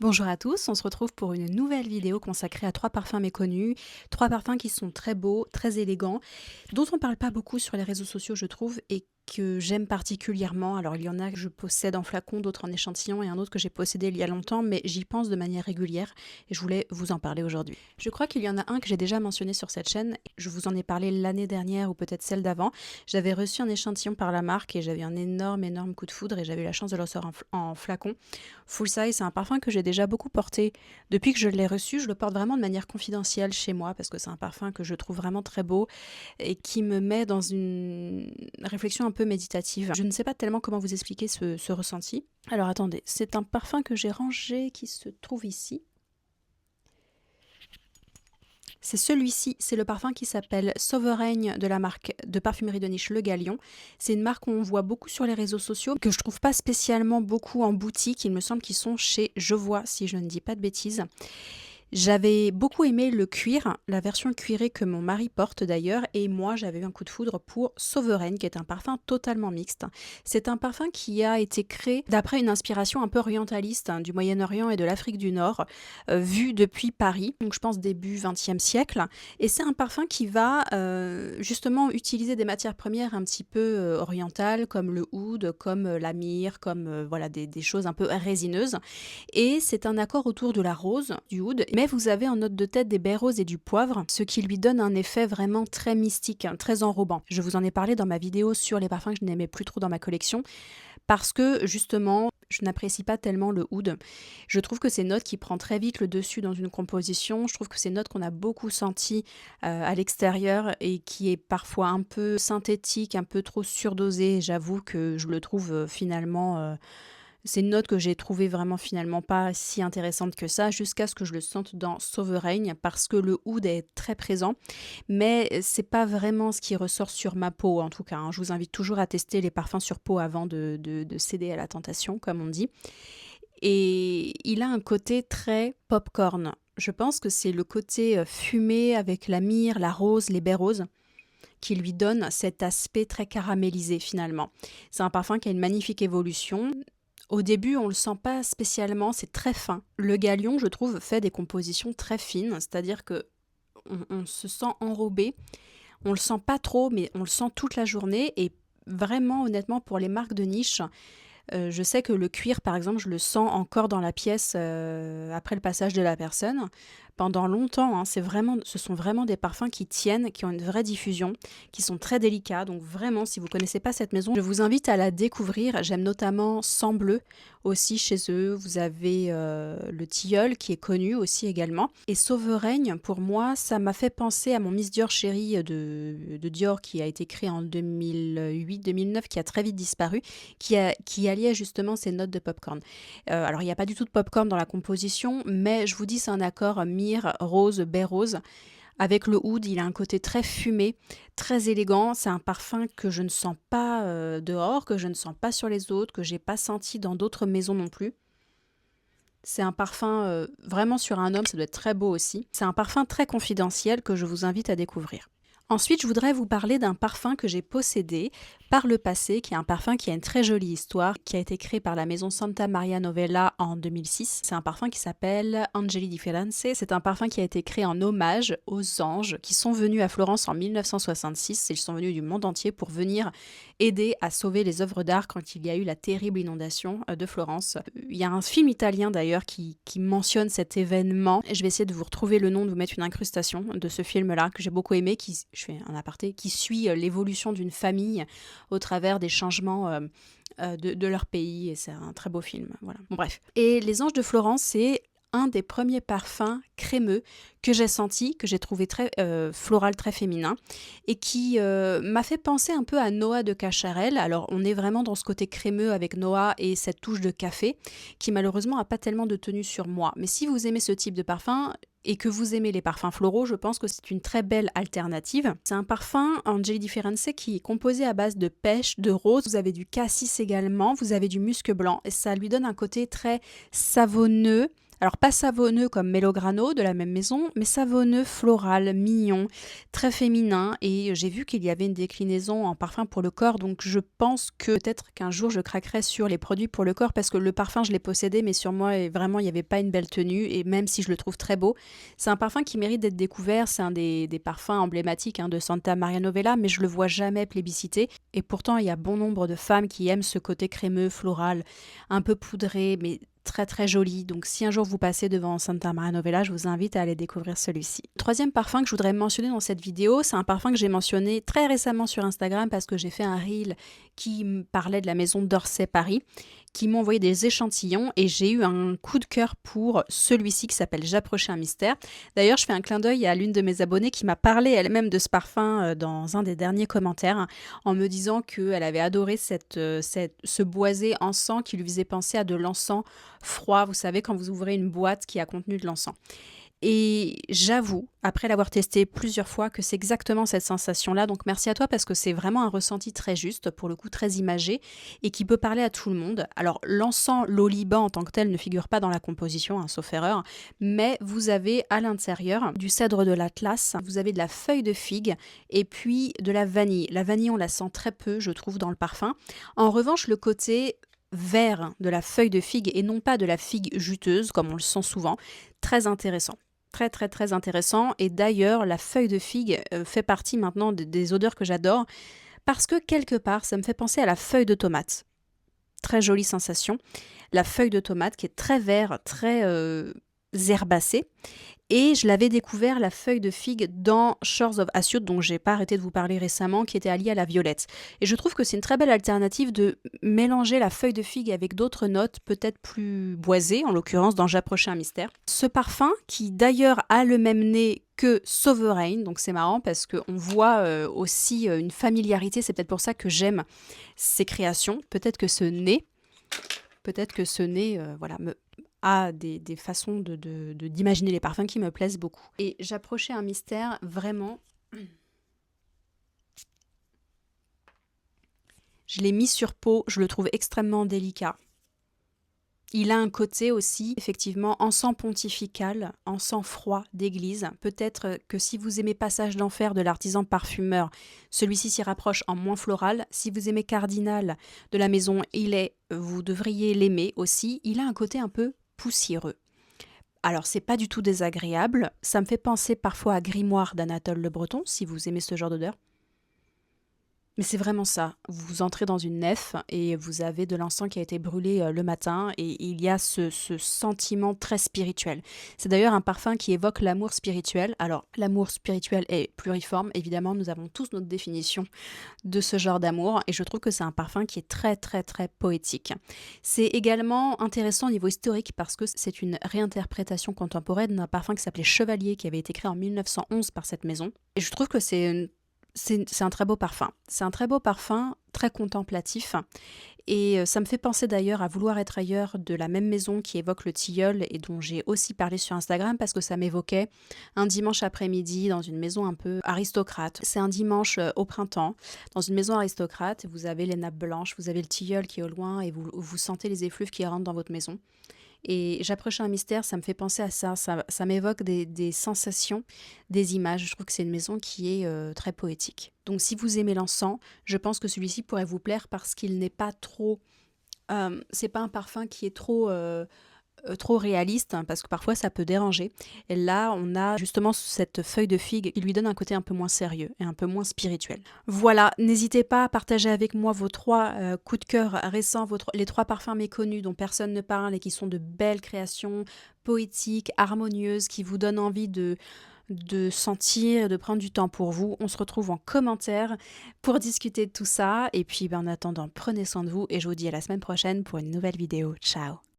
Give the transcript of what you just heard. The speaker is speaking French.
Bonjour à tous, on se retrouve pour une nouvelle vidéo consacrée à 3 parfums méconnus. 3 parfums qui sont très beaux, très élégants, dont on parle pas beaucoup sur les réseaux sociaux je trouve et que j'aime particulièrement. Alors il y en a que je possède en flacon, d'autres en échantillon et un autre que j'ai possédé il y a longtemps, mais j'y pense de manière régulière et je voulais vous en parler aujourd'hui. Je crois qu'il y en a un que j'ai déjà mentionné sur cette chaîne, je vous en ai parlé l'année dernière ou peut-être celle d'avant. J'avais reçu un échantillon par la marque et j'avais un énorme coup de foudre et j'avais eu la chance de le recevoir en flacon. Full Size, c'est un parfum que j'ai déjà beaucoup porté. Depuis que je l'ai reçu, je le porte vraiment de manière confidentielle chez moi parce que c'est un parfum que je trouve vraiment très beau et qui me met dans une réflexion un peu méditative. Je ne sais pas tellement comment vous expliquer ce ressenti. Alors attendez, c'est un parfum que j'ai rangé qui se trouve ici. C'est celui-ci, c'est le parfum qui s'appelle Sovereign de la marque de parfumerie de niche Le Galion. C'est une marque qu'on voit beaucoup sur les réseaux sociaux, que je trouve pas spécialement beaucoup en boutique. Il me semble qu'ils sont chez Je Vois, si je ne dis pas de bêtises. J'avais beaucoup aimé le cuir, la version cuirée que mon mari porte d'ailleurs, et moi j'avais eu un coup de foudre pour Sovereign, qui est un parfum totalement mixte. C'est un parfum qui a été créé d'après une inspiration un peu orientaliste du Moyen-Orient et de l'Afrique du Nord, vue depuis Paris, donc je pense début XXe siècle. Et c'est un parfum qui va justement utiliser des matières premières un petit peu orientales, comme le oud, comme la myrrhe, comme voilà des choses un peu résineuses. Et c'est un accord autour de la rose, du oud, mais vous avez en note de tête des baies roses et du poivre, ce qui lui donne un effet vraiment très mystique, très enrobant. Je vous en ai parlé dans ma vidéo sur les parfums que je n'aimais plus trop dans ma collection, parce que justement, je n'apprécie pas tellement le oud. Je trouve que c'est une note qui prend très vite le dessus dans une composition. Je trouve que c'est une note qu'on a beaucoup sentie à l'extérieur et qui est parfois un peu synthétique, un peu trop surdosée. J'avoue que je le trouve finalement c'est une note que j'ai trouvée vraiment finalement pas si intéressante que ça, jusqu'à ce que je le sente dans Sovereign, parce que le oud est très présent, mais c'est pas vraiment ce qui ressort sur ma peau en tout cas, hein. Je vous invite toujours à tester les parfums sur peau avant de céder à la tentation, comme on dit. Et il a un côté très popcorn. Je pense que c'est le côté fumé avec la myrrhe, la rose, les baies roses qui lui donne cet aspect très caramélisé finalement. C'est un parfum qui a une magnifique évolution. Au début, on le sent pas spécialement, c'est très fin. Le Galion, je trouve, fait des compositions très fines, c'est-à-dire que on se sent enrobé. On le sent pas trop, mais on le sent toute la journée. Et vraiment, honnêtement, pour les marques de niche, je sais que le cuir, par exemple, je le sens encore dans la pièce après le passage de la personne. Pendant longtemps, hein, ce sont vraiment des parfums qui tiennent, qui ont une vraie diffusion, qui sont très délicats. Donc vraiment, si vous ne connaissez pas cette maison, je vous invite à la découvrir. J'aime notamment Sang Bleu aussi chez eux. Vous avez le Tilleul qui est connu aussi également. Et Sovereign, pour moi, ça m'a fait penser à mon Miss Dior chérie de Dior qui a été créé en 2008-2009, qui a très vite disparu, qui alliait justement ces notes de popcorn. Alors il n'y a pas du tout de popcorn dans la composition, mais je vous dis c'est un accord myrrhe, rose, baie rose. Avec le oud, il a un côté très fumé, très élégant. C'est un parfum que je ne sens pas dehors, que je ne sens pas sur les autres, que j'ai pas senti dans d'autres maisons non plus. C'est un parfum vraiment sur un homme, ça doit être très beau aussi. C'est un parfum très confidentiel que je vous invite à découvrir. Ensuite, je voudrais vous parler d'un parfum que j'ai possédé par le passé, qui est un parfum qui a une très jolie histoire, qui a été créé par la maison Santa Maria Novella en 2006. C'est un parfum qui s'appelle Angeli di Firenze. C'est un parfum qui a été créé en hommage aux anges qui sont venus à Florence en 1966. Ils sont venus du monde entier pour venir aider à sauver les œuvres d'art quand il y a eu la terrible inondation de Florence. Il y a un film italien d'ailleurs qui mentionne cet événement. Je vais essayer de vous retrouver le nom, de vous mettre une incrustation de ce film-là que j'ai beaucoup aimé, je fais un aparté, qui suit l'évolution d'une famille au travers des changements de leur pays, et c'est un très beau film. Voilà. Bon, bref. Et Les Anges de Florence, c'est un des premiers parfums crémeux que j'ai senti, que j'ai trouvé très floral, très féminin, et qui m'a fait penser un peu à Noah de Cacharel. Alors on est vraiment dans ce côté crémeux avec Noah et cette touche de café, qui malheureusement n'a pas tellement de tenue sur moi. Mais si vous aimez ce type de parfum, et que vous aimez les parfums floraux, je pense que c'est une très belle alternative. C'est un parfum Angeli di Firenze qui est composé à base de pêche, de rose. Vous avez du cassis également, vous avez du musc blanc, et ça lui donne un côté très savonneux, Alors pas savonneux comme Melograno de la même maison, mais savonneux floral, mignon, très féminin. Et j'ai vu qu'il y avait une déclinaison en parfum pour le corps, donc je pense que peut-être qu'un jour je craquerai sur les produits pour le corps parce que le parfum je l'ai possédé, mais sur moi et vraiment il n'y avait pas une belle tenue. Et même si je le trouve très beau, c'est un parfum qui mérite d'être découvert. C'est un des parfums emblématiques de Santa Maria Novella, mais je le vois jamais plébiscité. Et pourtant il y a bon nombre de femmes qui aiment ce côté crémeux, floral, un peu poudré, mais très très joli. Donc si un jour vous passez devant Santa Maria Novella, je vous invite à aller découvrir celui-ci. Troisième parfum que je voudrais mentionner dans cette vidéo, c'est un parfum que j'ai mentionné très récemment sur Instagram parce que j'ai fait un reel qui me parlait de la maison d'Orsay Paris, qui m'ont envoyé des échantillons et j'ai eu un coup de cœur pour celui-ci qui s'appelle J'approchais un mystère. D'ailleurs, je fais un clin d'œil à l'une de mes abonnées qui m'a parlé elle-même de ce parfum dans un des derniers commentaires en me disant qu'elle avait adoré ce boisé encens qui lui faisait penser à de l'encens froid, vous savez, quand vous ouvrez une boîte qui a contenu de l'encens. Et j'avoue, après l'avoir testé plusieurs fois, que c'est exactement cette sensation-là. Donc merci à toi parce que c'est vraiment un ressenti très juste, pour le coup très imagé, et qui peut parler à tout le monde. Alors l'encens l'oliban en tant que tel ne figure pas dans la composition, sauf erreur, mais vous avez à l'intérieur du cèdre de l'Atlas, vous avez de la feuille de figue et puis de la vanille. La vanille, on la sent très peu, je trouve, dans le parfum. En revanche, le côté vert de la feuille de figue et non pas de la figue juteuse, comme on le sent souvent, très intéressant. Très très très intéressant, et d'ailleurs la feuille de figue fait partie maintenant des odeurs que j'adore parce que quelque part ça me fait penser à la feuille de tomate. Très jolie sensation. La feuille de tomate qui est très vert, très herbacée. Et je l'avais découvert, la feuille de figue, dans Shores of Assiout, dont j'ai pas arrêté de vous parler récemment, qui était alliée à la violette. Et je trouve que c'est une très belle alternative de mélanger la feuille de figue avec d'autres notes, peut-être plus boisées, en l'occurrence dans J'approchais un mystère. Ce parfum, qui d'ailleurs a le même nez que Sovereign, donc c'est marrant parce qu'on voit aussi une familiarité, c'est peut-être pour ça que j'aime ces créations. Peut-être que ce nez, voilà, a des façons d'imaginer les parfums qui me plaisent beaucoup. Et J'approchais un mystère, vraiment, je l'ai mis sur peau, je le trouve extrêmement délicat. Il a un côté aussi, effectivement, encens pontifical, encens froid d'église. Peut-être que si vous aimez Passage d'enfer de l'artisan parfumeur, celui-ci s'y rapproche en moins floral. Si vous aimez Cardinal de la maison Illet, vous devriez l'aimer aussi. Il a un côté un peu poussiéreux. Alors, c'est pas du tout désagréable. Ça me fait penser parfois à Grimoire d'Anatole Le Breton, si vous aimez ce genre d'odeur. Mais c'est vraiment ça. Vous entrez dans une nef et vous avez de l'encens qui a été brûlé le matin, et il y a ce sentiment très spirituel. C'est d'ailleurs un parfum qui évoque l'amour spirituel. Alors, l'amour spirituel est pluriforme. Évidemment, nous avons tous notre définition de ce genre d'amour, et je trouve que c'est un parfum qui est très très très poétique. C'est également intéressant au niveau historique parce que c'est une réinterprétation contemporaine d'un parfum qui s'appelait Chevalier, qui avait été créé en 1911 par cette maison. Et je trouve que c'est un très beau parfum. C'est un très beau parfum, très contemplatif. Et ça me fait penser d'ailleurs à Vouloir être ailleurs de la même maison qui évoque le tilleul et dont j'ai aussi parlé sur Instagram parce que ça m'évoquait un dimanche après-midi dans une maison un peu aristocrate. C'est un dimanche au printemps, dans une maison aristocrate. Vous avez les nappes blanches, vous avez le tilleul qui est au loin et vous sentez les effluves qui rentrent dans votre maison. Et J'approchais un mystère, ça me fait penser à ça. Ça m'évoque des sensations, des images. Je trouve que c'est une maison qui est très poétique. Donc si vous aimez l'encens, je pense que celui-ci pourrait vous plaire parce qu'il n'est pas trop... c'est pas un parfum qui est trop réaliste, parce que parfois ça peut déranger. Et là, on a justement cette feuille de figue qui lui donne un côté un peu moins sérieux et un peu moins spirituel. Voilà, n'hésitez pas à partager avec moi vos 3 coups de cœur récents, les 3 parfums méconnus dont personne ne parle et qui sont de belles créations poétiques, harmonieuses, qui vous donnent envie de sentir, de prendre du temps pour vous. On se retrouve en commentaire pour discuter de tout ça. Et puis en attendant, prenez soin de vous et je vous dis à la semaine prochaine pour une nouvelle vidéo. Ciao!